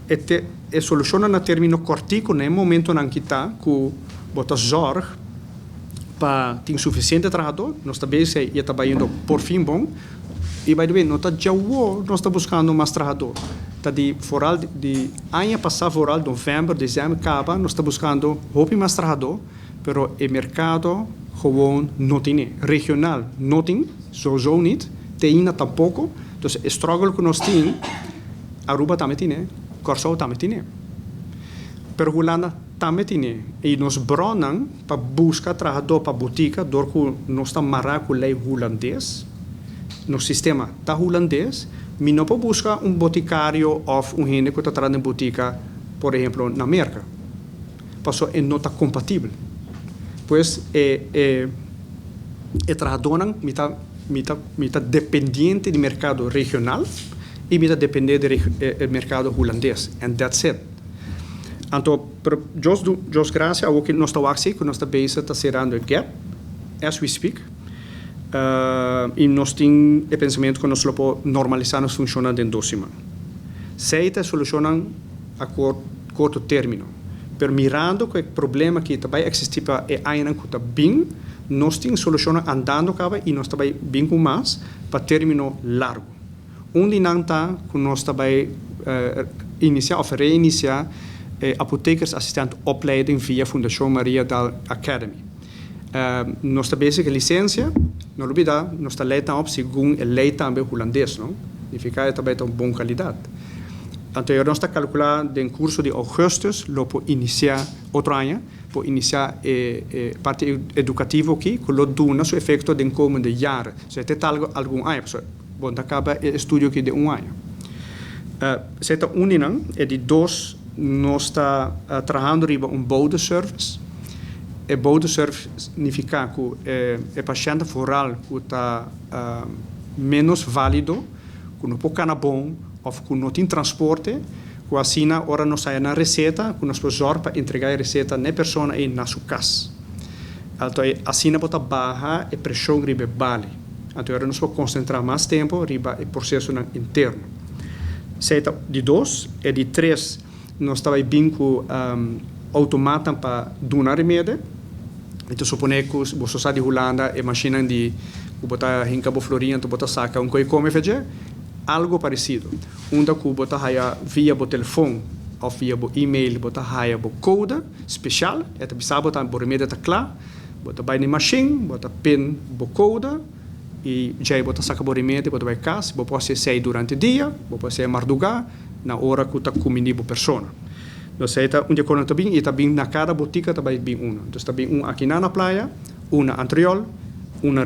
e soluciona na termino cortico nel momento na kita ku bota zorg para ter suficiente trabalhador, nós também se ia trabalhando por fim bom, e by the way, nós está buscando mais trabalhador. Tá de foral de ano passado, foral novembro, dezembro, acaba, nós está buscando roupa mais trabalhador, pero o mercado gewoon não tem, regional não tem, sowieso niet, tem tampouco, então o struggle que nós temos, Aruba também tem, Curaçao também tem. Pero Holanda também tem. E nós bronan para buscar trabalhador para botica, porque nós estamos marcados com lei holandês, no sistema está holandês, mas não pode buscar boticário ou gente que está trabalhando em botica, por exemplo, na América. Porque não está compatível. Pois, o trabalhador está dependente do mercado regional e está dependente do mercado holandês. And that's it. Então, Deus graças ao que nós estamos aqui, que nós estamos está cerrando o gap, as we speak, e nós temos o pensamento que nós podemos normalizar nos funcionando em 2 semanas. Seita solucionam a curto término, pero mirando que o problema que vai existir para o ano que está bem, nós temos solução andando e nós estamos bem com mais para término largo. Onde não está, que nós estamos iniciar ou reiniciar apothekersassistent opleiding via Fundação Maria Dal Academy. Nós estamos bezig com licença, não olvida, nós estamos leitando segundo a lei também holandês, não? Significa que também tem boa qualidade. Então, nós estamos calculando em curso de augustus, para iniciar outro ano, para iniciar a parte educativa aqui, que lo dona seu efeito de comende jaar. Se tem algum ano, bom, acaba o estudo aqui de ano. Se está unindo, é de 2. Nós estamos trabalhando em boudeservice. E boudeservice significa que o paciente foral está menos válido, que não pode ficar bom, ou que não tem transporte, que assim, agora nós saímos na receita, que nós podemos para entregar a receita na pessoa e na sua casa. Então, assim, nós podemos baixar a pressão riba vale. Então, agora nós podemos concentrar mais tempo riba o processo interno. Seita de 2 e de 3, nós estamos bem com automata para donar remédio. Então, suponho que você está de Holanda e máquina de botar em Cabo Florinha, botar saca coisa come fazer, algo parecido. Onde que botar via o telefone ou via o e-mail, botar o code especial, e também sabe botar o remédio está claro, botar vai na máquina, botar pen o code e já botar saca o remédio, botar vai casa, pode ser durante o dia, pode ser madrugada, na hora que está comendo a pessoa. Então, onde eu estou bem, e está bem na cada botica, está bem uma. Então, está bem aqui na praia, uma anterior, uma